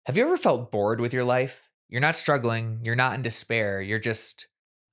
Have you ever felt bored with your life? You're not struggling, you're not in despair, you're just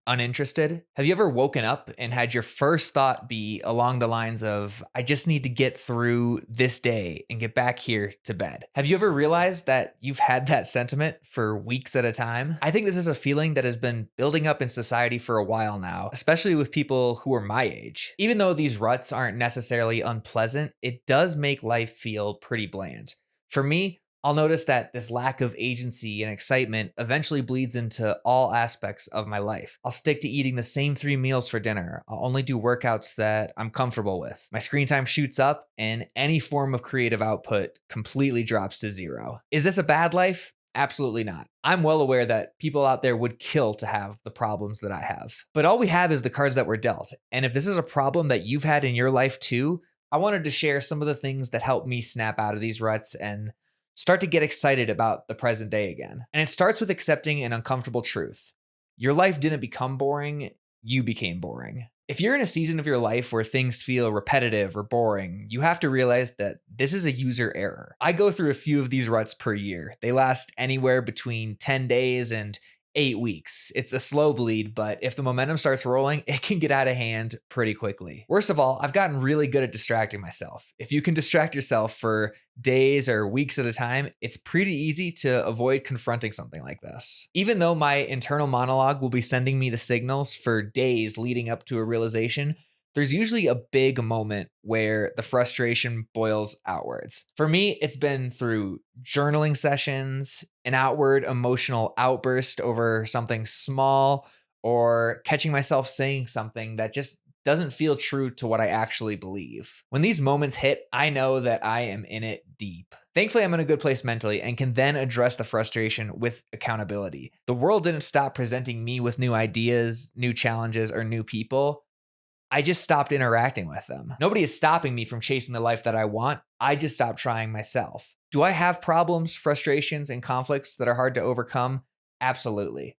uninterested? Have you ever woken up and had your first thought be along the lines of, I just need to get through this day and get back here to bed? Have you ever realized that you've had that sentiment for weeks at a time? I think this is a feeling that has been building up in society for a while now, especially with people who are my age. Even though these ruts aren't necessarily unpleasant, it does make life feel pretty bland. For me, I'll notice that this lack of agency and excitement eventually bleeds into all aspects of my life. I'll stick to eating the same 3 meals for dinner. I'll only do workouts that I'm comfortable with. My screen time shoots up, and any form of creative output completely drops to zero. Is this a bad life? Absolutely not. I'm well aware that people out there would kill to have the problems that I have. But all we have is the cards that we're dealt. And if this is a problem that you've had in your life too, I wanted to share some of the things that helped me snap out of these ruts and start to get excited about the present day again. And it starts with accepting an uncomfortable truth. Your life didn't become boring, you became boring. If you're in a season of your life where things feel repetitive or boring, you have to realize that this is a user error. I go through a few of these ruts per year. They last anywhere between 10 days and 8 weeks. It's a slow bleed, but if the momentum starts rolling, it can get out of hand pretty quickly. Worst of all, I've gotten really good at distracting myself. If you can distract yourself for days or weeks at a time, it's pretty easy to avoid confronting something like this. Even though my internal monologue will be sending me the signals for days leading up to a realization, there's usually a big moment where the frustration boils outwards. For me, it's been through journaling sessions, an outward emotional outburst over something small, or catching myself saying something that just doesn't feel true to what I actually believe. When these moments hit, I know that I am in it deep. Thankfully, I'm in a good place mentally and can then address the frustration with accountability. The world didn't stop presenting me with new ideas, new challenges, or new people. I just stopped interacting with them. Nobody is stopping me from chasing the life that I want. I just stopped trying myself. Do I have problems, frustrations, and conflicts that are hard to overcome? Absolutely.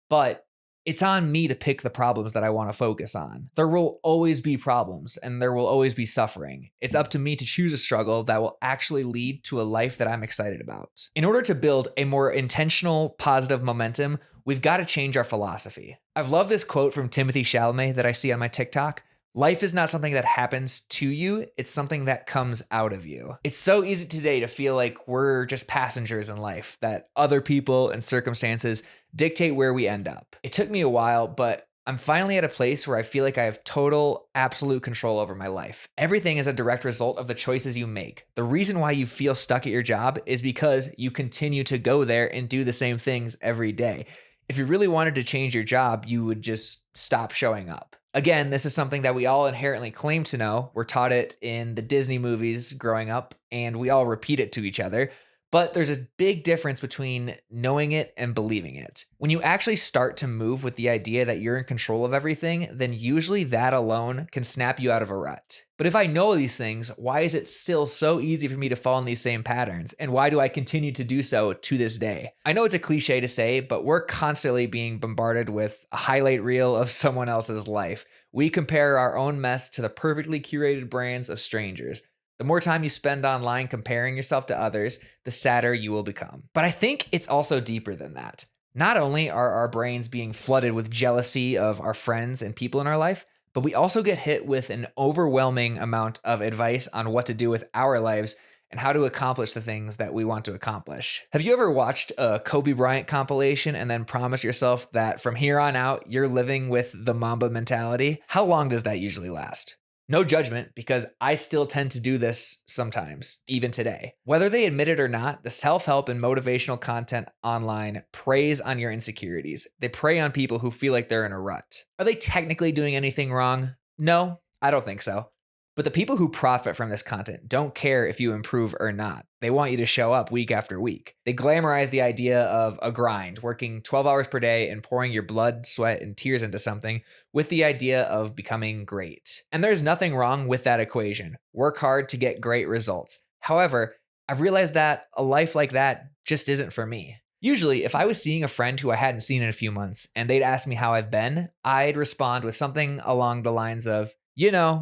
But it's on me to pick the problems that I want to focus on. There will always be problems and there will always be suffering. It's up to me to choose a struggle that will actually lead to a life that I'm excited about. In order to build a more intentional, positive momentum, we've got to change our philosophy. I've loved this quote from Timothy Chalamet that I see on my TikTok. Life is not something that happens to you, it's something that comes out of you. It's so easy today to feel like we're just passengers in life, that other people and circumstances dictate where we end up. It took me a while, but I'm finally at a place where I feel like I have total, absolute control over my life. Everything is a direct result of the choices you make. The reason why you feel stuck at your job is because you continue to go there and do the same things every day. If you really wanted to change your job, you would just stop showing up. Again, this is something that we all inherently claim to know. We're taught it in the Disney movies growing up, and we all repeat it to each other. But there's a big difference between knowing it and believing it. When you actually start to move with the idea that you're in control of everything, then usually that alone can snap you out of a rut. But if I know these things, why is it still so easy for me to fall in these same patterns? And why do I continue to do so to this day? I know it's a cliche to say, but we're constantly being bombarded with a highlight reel of someone else's life. We compare our own mess to the perfectly curated brands of strangers. The more time you spend online comparing yourself to others, the sadder you will become. But I think it's also deeper than that. Not only are our brains being flooded with jealousy of our friends and people in our life, but we also get hit with an overwhelming amount of advice on what to do with our lives and how to accomplish the things that we want to accomplish. Have you ever watched a Kobe Bryant compilation and then promised yourself that from here on out, you're living with the Mamba mentality? How long does that usually last? No judgment, because I still tend to do this sometimes, even today. Whether they admit it or not, the self-help and motivational content online preys on your insecurities. They prey on people who feel like they're in a rut. Are they technically doing anything wrong? No, I don't think so. But the people who profit from this content don't care if you improve or not. They want you to show up week after week. They glamorize the idea of a grind, working 12 hours per day and pouring your blood, sweat, and tears into something with the idea of becoming great. And there's nothing wrong with that equation. Work hard to get great results. However, I've realized that a life like that just isn't for me. Usually, if I was seeing a friend who I hadn't seen in a few months and they'd ask me how I've been, I'd respond with something along the lines of,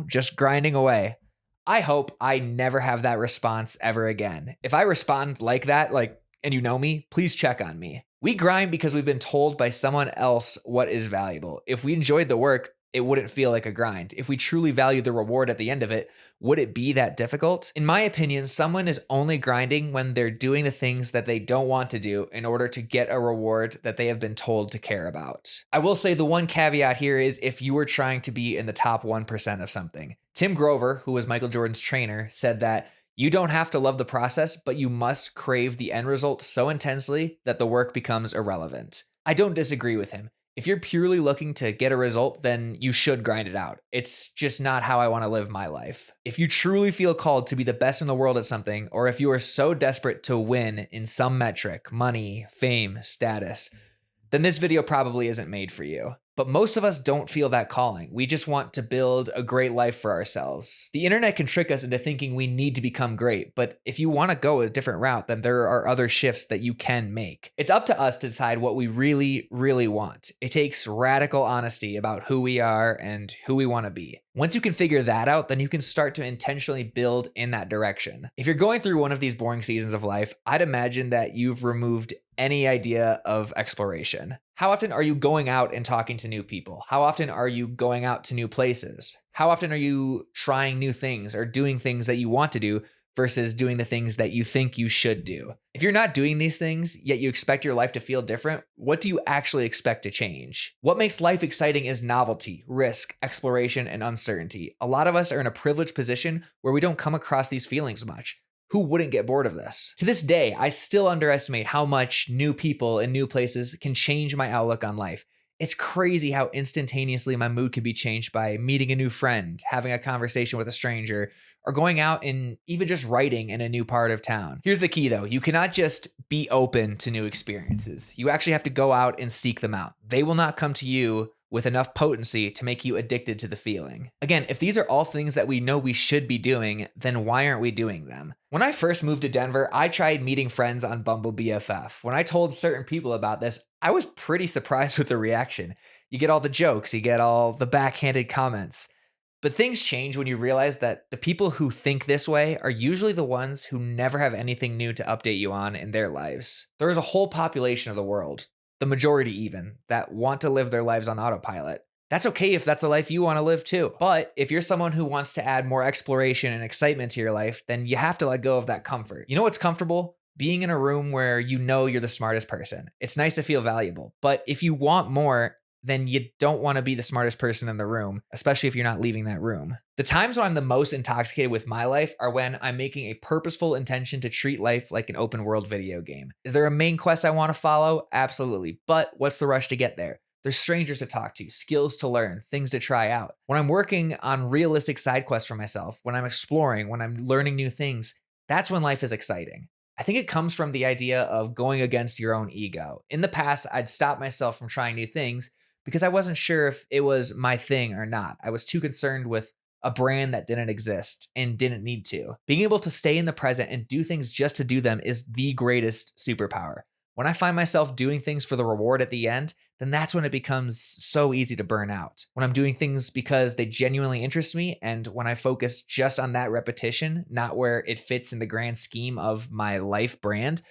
just grinding away. I hope I never have that response ever again. If I respond like that, like and you know me, please check on me. We grind because we've been told by someone else what is valuable. If we enjoyed the work, it wouldn't feel like a grind. If we truly value the reward at the end of it, would it be that difficult? In my opinion, someone is only grinding when they're doing the things that they don't want to do in order to get a reward that they have been told to care about. I will say the one caveat here is if you were trying to be in the top 1% of something. Tim Grover, who was Michael Jordan's trainer, said that you don't have to love the process, but you must crave the end result so intensely that the work becomes irrelevant. I don't disagree with him. If you're purely looking to get a result, then you should grind it out. It's just not how I want to live my life. If you truly feel called to be the best in the world at something, or if you are so desperate to win in some metric, money, fame, status, then this video probably isn't made for you. But most of us don't feel that calling. We just want to build a great life for ourselves. The internet can trick us into thinking we need to become great, but if you want to go a different route, then there are other shifts that you can make. It's up to us to decide what we really, really want. It takes radical honesty about who we are and who we want to be. Once you can figure that out, then you can start to intentionally build in that direction. If you're going through one of these boring seasons of life, I'd imagine that you've removed any idea of exploration. How often are you going out and talking to new people? How often are you going out to new places? How often are you trying new things or doing things that you want to do versus doing the things that you think you should do? If you're not doing these things, yet you expect your life to feel different, what do you actually expect to change? What makes life exciting is novelty, risk, exploration, and uncertainty. A lot of us are in a privileged position where we don't come across these feelings much. Who wouldn't get bored of this? To this day, I still underestimate how much new people and new places can change my outlook on life. It's crazy how instantaneously my mood can be changed by meeting a new friend, having a conversation with a stranger, or going out and even just writing in a new part of town. Here's the key though, you cannot just be open to new experiences. You actually have to go out and seek them out. They will not come to you with enough potency to make you addicted to the feeling. Again, if these are all things that we know we should be doing, then why aren't we doing them? When I first moved to Denver, I tried meeting friends on Bumble BFF. When I told certain people about this, I was pretty surprised with the reaction. You get all the jokes, you get all the backhanded comments. But things change when you realize that the people who think this way are usually the ones who never have anything new to update you on in their lives. There is a whole population of the world, the majority even, that want to live their lives on autopilot. That's okay if that's a life you want to live too. But if you're someone who wants to add more exploration and excitement to your life, then you have to let go of that comfort. You know what's comfortable? Being in a room where you know you're the smartest person. It's nice to feel valuable. But if you want more, then you don't want to be the smartest person in the room, especially if you're not leaving that room. The times when I'm the most intoxicated with my life are when I'm making a purposeful intention to treat life like an open world video game. Is there a main quest I want to follow? Absolutely. But what's the rush to get there? There's strangers to talk to, skills to learn, things to try out. When I'm working on realistic side quests for myself, when I'm exploring, when I'm learning new things, that's when life is exciting. I think it comes from the idea of going against your own ego. In the past, I'd stop myself from trying new things because I wasn't sure if it was my thing or not. I was too concerned with a brand that didn't exist and didn't need to. Being able to stay in the present and do things just to do them is the greatest superpower. When I find myself doing things for the reward at the end, then that's when it becomes so easy to burn out. When I'm doing things because they genuinely interest me, and when I focus just on that repetition, not where it fits in the grand scheme of my life brand,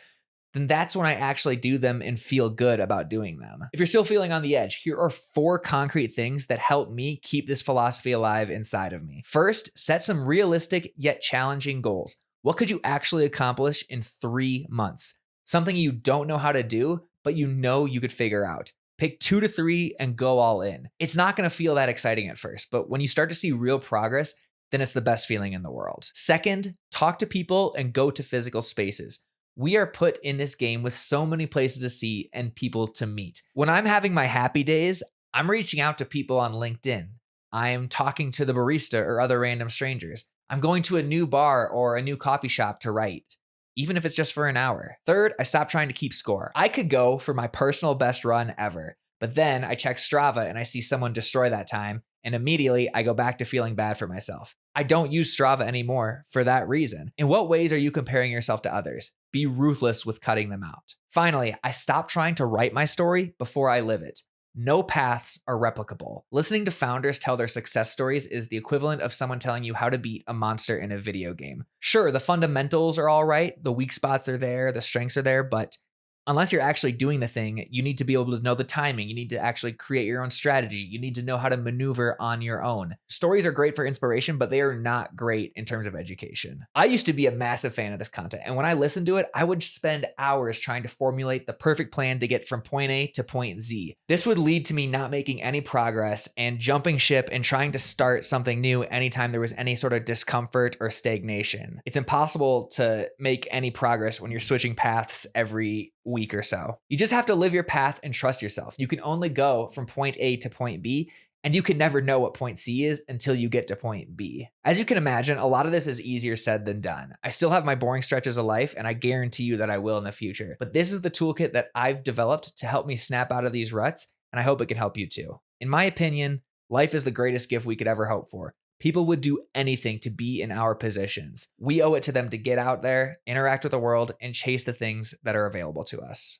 then that's when I actually do them and feel good about doing them. If you're still feeling on the edge, here are 4 concrete things that help me keep this philosophy alive inside of me. First, set some realistic yet challenging goals. What could you actually accomplish in 3 months? Something you don't know how to do, but you know you could figure out. Pick 2 to 3 and go all in. It's not going to feel that exciting at first, but when you start to see real progress, then it's the best feeling in the world. Second, talk to people and go to physical spaces. We are put in this game with so many places to see and people to meet. When I'm having my happy days, I'm reaching out to people on LinkedIn. I am talking to the barista or other random strangers. I'm going to a new bar or a new coffee shop to write, even if it's just for an hour. Third, I stopped trying to keep score. I could go for my personal best run ever, but then I check Strava and I see someone destroy that time, and immediately I go back to feeling bad for myself. I don't use Strava anymore for that reason. In what ways are you comparing yourself to others? Be ruthless with cutting them out. Finally, I stopped trying to write my story before I live it. No paths are replicable. Listening to founders tell their success stories is the equivalent of someone telling you how to beat a monster in a video game. Sure, the fundamentals are all right, the weak spots are there, the strengths are there, but unless you're actually doing the thing, you need to be able to know the timing. You need to actually create your own strategy. You need to know how to maneuver on your own. Stories are great for inspiration, but they are not great in terms of education. I used to be a massive fan of this content, and when I listened to it, I would spend hours trying to formulate the perfect plan to get from point A to point Z. This would lead to me not making any progress and jumping ship and trying to start something new anytime there was any sort of discomfort or stagnation. It's impossible to make any progress when you're switching paths every week or so. You just have to live your path and trust yourself. You can only go from point A to point B, and you can never know what point C is until you get to point B. As you can imagine, a lot of this is easier said than done. I still have my boring stretches of life, and I guarantee you that I will in the future. But this is the toolkit that I've developed to help me snap out of these ruts, and I hope it can help you too. In my opinion, life is the greatest gift we could ever hope for. People would do anything to be in our positions. We owe it to them to get out there, interact with the world, and chase the things that are available to us.